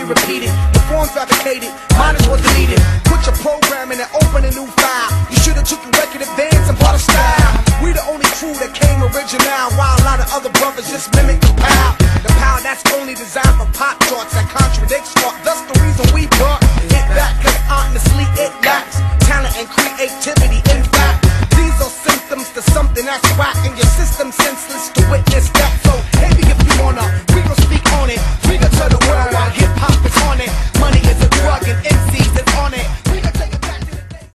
repeated. The forms fabricated, mine is what deleted. Put your program in and open a new file. You should've took your record advance and bought a style. We the only crew that came original, while a lot of other brothers just mimic the pow. The pow that's only designed for pop charts that contradicts art. That's the reason we brought it back, cause honestly it lacks talent and creativity. In fact, these are symptoms to something that's whack in your system since